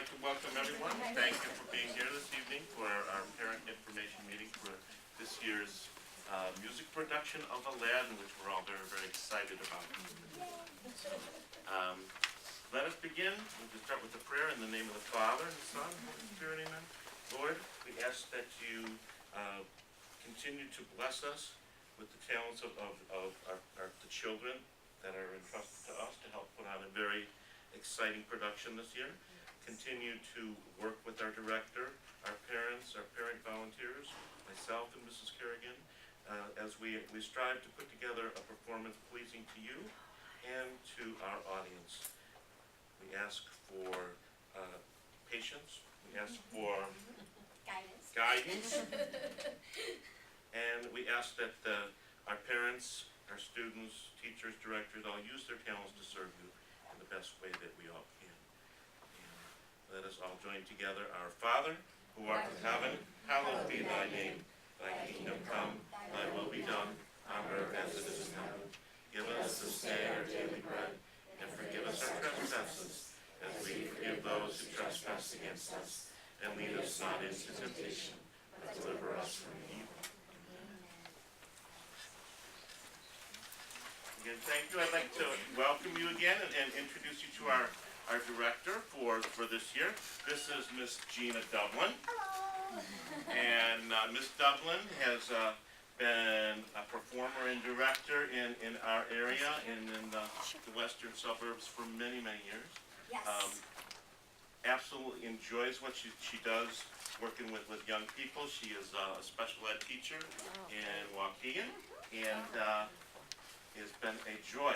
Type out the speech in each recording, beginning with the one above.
like to welcome everyone. Thank you for being here this evening for our parent information meeting for this year's music production of Aladdin, which we're all very, very excited about. Let us begin. We'll just start with the prayer in the name of the Father, and the Son, and the Holy Spirit, amen. Lord, we ask that you continue to bless us with the talents of the children that are entrusted to us to help put on a very exciting production this year. Continue to work with our director, our parents, our parent volunteers, myself and Mrs. Kerrigan, as we strive to put together a performance pleasing to you and to our audience. We ask for patience, we ask for guidance, and we ask that our parents, our students, teachers, directors all use their talents to serve you in the best way that we all can. And let us all join together. Our Father, who art in heaven, hallowed be thy name. Thy kingdom come, thy will be done, on earth as it is in heaven. Give us this day our daily bread, and forgive us our trespasses, as we forgive those who trespass against us. And lead us not into temptation, but deliver us from evil. Again, thank you. I'd like to welcome you again and introduce you to our director for this year. This is Miss Gina Dublin. Hello. And Miss Dublin has been a performer and director in our area and in the western suburbs for many, many years. Yes. Absolutely enjoys what she does working with young people. She is a special ed teacher in Waukegan, and it's been a joy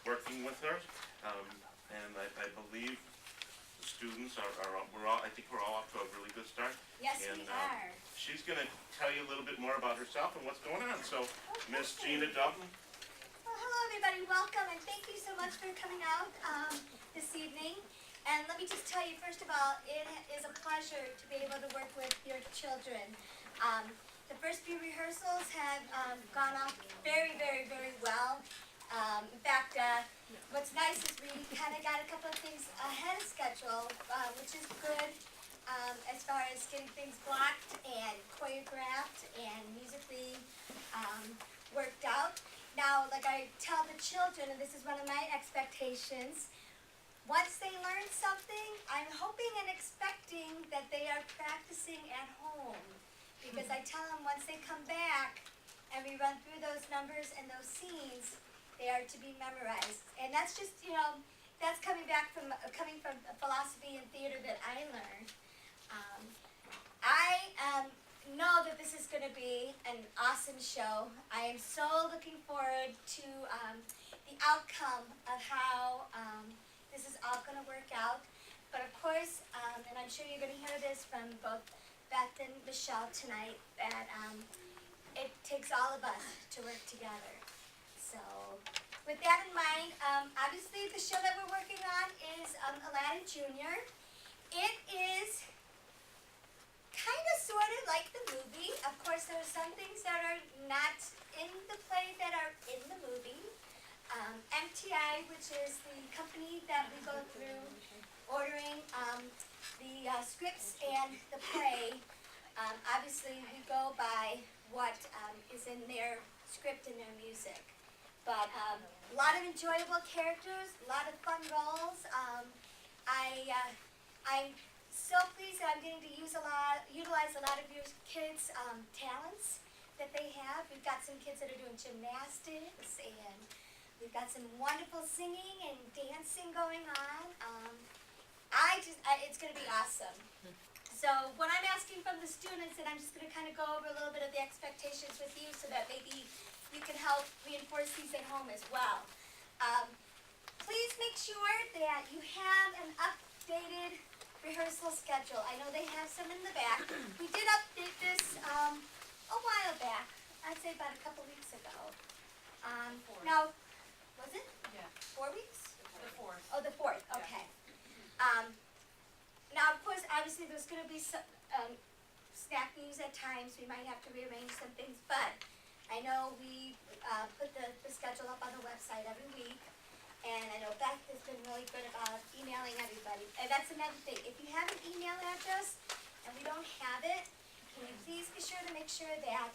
working with her. And I believe the students I think we're all off to a really good start. Yes, and, we are. She's going to tell you a little bit more about herself and what's going on. So, Miss Gina Dublin. Well, hello everybody, welcome, and thank you so much for coming out this evening. And let me just tell you, first of all, it is a pleasure to be able to work with your children. The first few rehearsals have gone off very, very, very well. In fact, what's nice is we kind of got a couple of things ahead of schedule, which is good as far as getting things blocked and choreographed and musically worked out. Now, like I tell the children, and this is one of my expectations, once they learn something, I'm hoping and expecting that they are practicing at home. Because I tell them once they come back and we run through those numbers and those scenes, they are to be memorized. And that's just, that's coming from a philosophy in theater that I learned. I know that this is going to be an awesome show. I am so looking forward to the outcome of how this is all going to work out. But of course, and I'm sure you're going to hear this from both Beth and Michelle tonight, that it takes all of us to work together. So with that in mind, obviously the show that we're working on is Aladdin Jr. It is kind of sort of like the movie. Of course, there are some things that are not in the play that are in the movie. MTI, which is the company that we go through ordering the scripts and the play, obviously we go by what is in their script and their music. But a lot of enjoyable characters, a lot of fun roles. I'm so pleased that I'm getting to utilize a lot of your kids' talents that they have. We've got some kids that are doing gymnastics, and we've got some wonderful singing and dancing going on. It's going to be awesome. So what I'm asking from the students, and I'm just going to kind of go over a little bit of the expectations with you so that maybe you can help reinforce these at home as well. Please make sure that you have an updated rehearsal schedule. I know they have some in the back. We did update this a while back. I'd say about a couple weeks ago. Now, was it? Yeah. 4 weeks? The 4th. Oh, the 4th, okay. Now, of course, obviously there's going to be some snack news at times. We might have to rearrange some things, but I know we put the schedule up on the website every week. And I know Beth has been really good about emailing everybody. And that's another thing. If you have an email address and we don't have it, can you please be sure to make sure that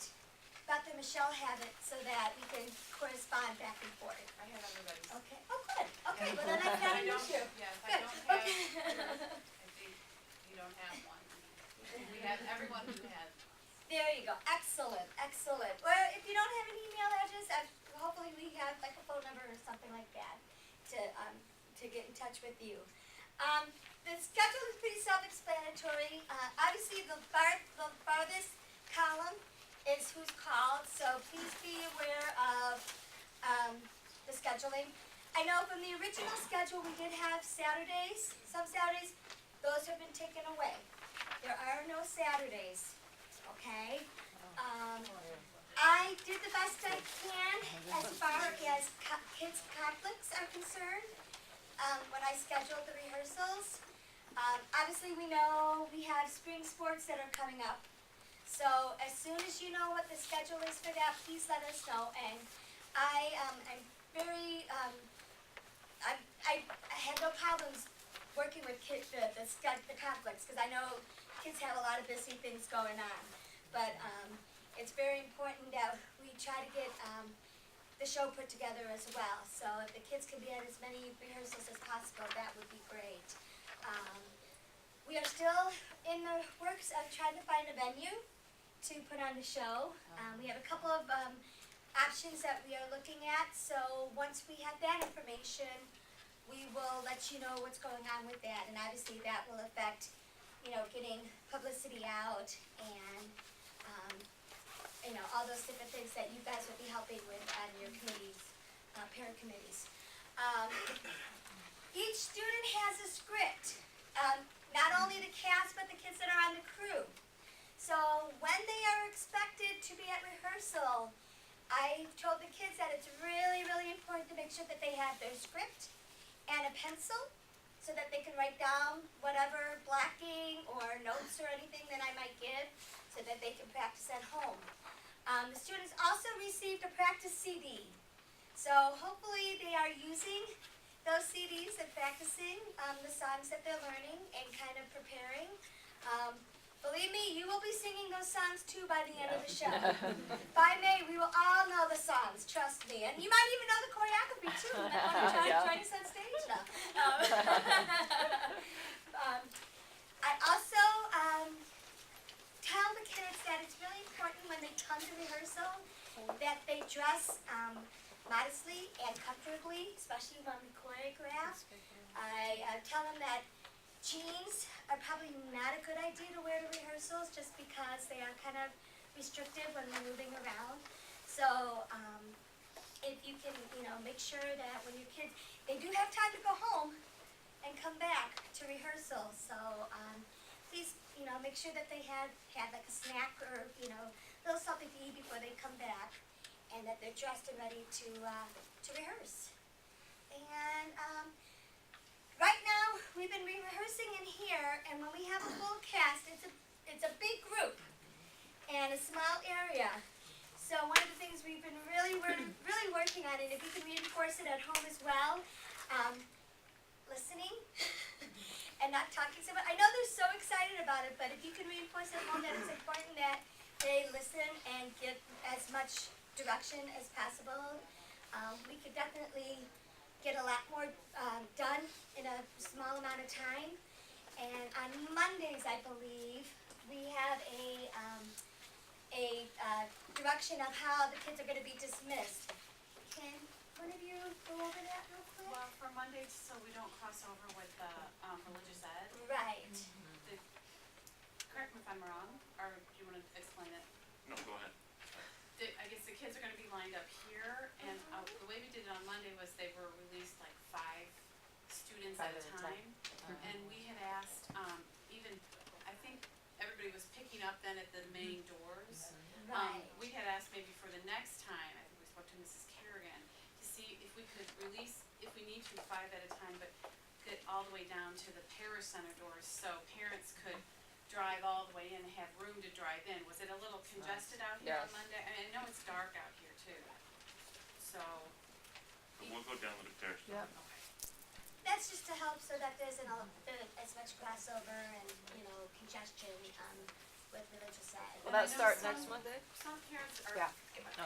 Beth and Michelle have it so that we can correspond back and forth. I have everybody's. Okay. Oh, good. Okay. Well, then I've got an issue. Yeah, if I Good. don't have Okay. yours, I think you don't have one. We have everyone who has. There you go. Excellent. Excellent. Or if you don't have an email address, hopefully we have like a phone number or something like that to get in touch with you. The schedule is pretty self-explanatory. Obviously, the farthest column is who's called, so please be aware of the scheduling. I know from the original schedule we did have Saturdays, some Saturdays, those have been taken away. There are no Saturdays, okay? I did the best I can as far as kids' conflicts are concerned when I scheduled the rehearsals. Obviously, we know we have spring sports that are coming up. So as soon as you know what the schedule is for that, please let us know. And I'm very, I had no problems working with kids, the conflicts, because I know kids have a lot of busy things going on. But it's very important that we try to get the show put together as well. So if the kids can be at as many rehearsals as possible, that would be great. We are still in the works of trying to find a venue to put on the show. We have a couple of options that we are looking at. So once we have that information, we will let you know what's going on with that. And obviously that will affect, getting publicity out and all those different things that you guys will be helping with on your committees, parent committees. Each student has a script, not only the cast, but the kids that are on the crew. So when they are expected to be at rehearsal, I told the kids that it's really, really important to make sure that they have their script and a pencil so that they can write down whatever blocking or notes or anything that I might give so that they can practice at home. The students also received a practice CD. So hopefully they are using those CDs and practicing the songs that they're learning and kind of preparing. Believe me, you will be singing those songs too by the end of the show. By May, we will all know the songs, trust me. And you might even know the choreography too. You might want to join us on stage now. I also tell the kids that it's really important when they come to rehearsal that they dress modestly and comfortably, especially when we choreograph. I tell them that jeans are probably not a good idea to wear to rehearsals just because they are kind of restrictive when we're moving around. So if you can, make sure that when your kids, they do have time to go home and come back to rehearsal. So please, make sure that they have like a snack or, little something to eat before they come back, and that they're dressed and ready to rehearse. And right now, we've been rehearsing in here, and when we have a full cast, it's a big group and a small area. So one of the things we've been really working on, and if you can reinforce it at home as well, listening and not talking so much. I know they're so excited about it, but if you can reinforce at home that it's important that they listen and get as much direction as possible, we could definitely get a lot more done in a small amount of time. And on Mondays, I believe, we have a direction of how the kids are going to be dismissed. Can one of you go over that real quick? Well, for Mondays, so we don't cross over with the religious ed. Right. Correct me if I'm wrong, or do you want to explain it? No, go ahead. I guess the kids are going to be lined up here, and the way we did it on Monday was they were released like 5 students at a time. And we had asked, I think everybody was picking up then at the main doors. Right. We had asked maybe for the next time, I think we spoke to Mrs. Kerrigan, to see if we could release, if we need to, 5 at a time, but get all the way down to the parish center doors so parents could drive all the way in and have room to drive in. Was it a little congested out here on Yes. Monday? I mean, I know it's dark out here too. So, we'll go down to the Paris. Yeah. Okay. That's just to help so that there isn't as much crossover and, congestion, with religious side. Will that I know start some- next Monday? Some parents are, Yeah.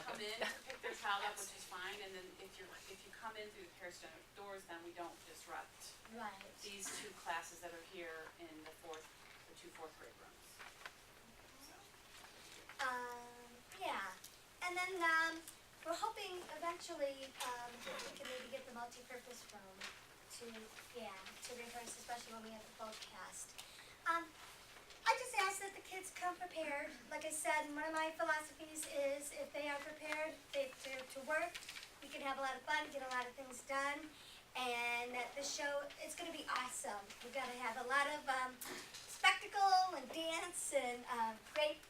come in to pick their child up, which is fine, and then if you come in through the Paris Center doors, then we don't disrupt Right. these two classes that are here in the two fourth grade rooms. Yeah, and then, we're hoping eventually, we can maybe get the multi-purpose room to rehearse, especially when we have the full cast. I just ask that the kids come prepared. Like I said, one of my philosophies is if they are prepared, to work, we can have a lot of fun, get a lot of things done, and that the show, it's gonna be awesome. We're gonna have a lot of, spectacle and dance and, great,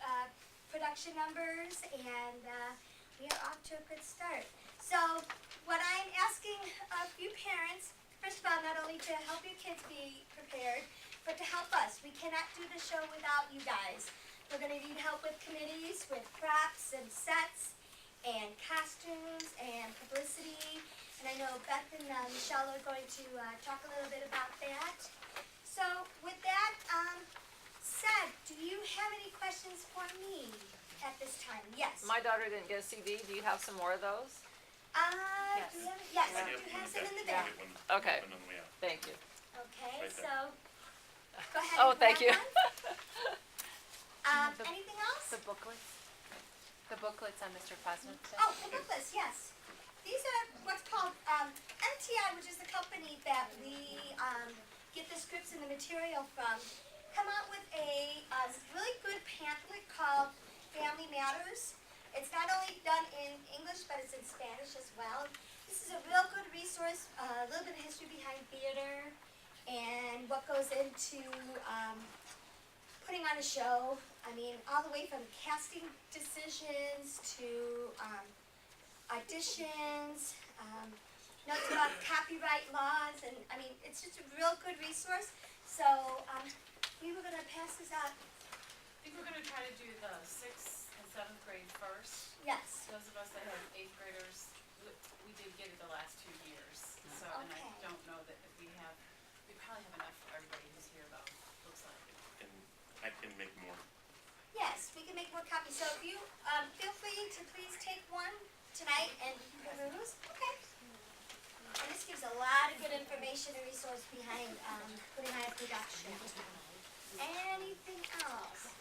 production numbers, and we are off to a good start. So what I'm asking of you parents, first of all, not only to help your kids be prepared, but to help us. We cannot do the show without you guys. We're going to need help with committees, with props and sets, and costumes, and publicity. And I know Beth and Michelle are going to talk a little bit about that. So with that said, do you have any questions for me at this time? Yes. My daughter didn't get a CD. Do you have some more of those? Yes, Yes. yes, I you have have one some in the back. back. Okay. Open on the way out. Thank you. Okay, Right there. so go ahead. Oh, and thank grab you. one. The- Anything else? The booklets? The booklets on Mr. Posner's desk? Oh, the booklets, yes. These are what's called MTI, which is the company that we get the scripts and the material from, come out with a really good pamphlet called Family Matters. It's not only done in English, but it's in Spanish as well. This is a real good resource, a little bit of history behind theater and what goes into putting on a show. I mean, all the way from casting decisions to auditions, notes about copyright laws, and I mean, it's just a real good resource. So we were going to pass this out. I think we're gonna try to do the 6th and 7th grade first. Yes. Those of us that have 8th graders, we did get it the last 2 years. So, and I Okay. don't know that if we probably have enough for everybody who's here though, looks like. And I can make more. Yes, we can make more copies. So if you feel free to please take one tonight and peruse. Okay. And this gives a lot of good information and resource behind putting on a production. Anything else?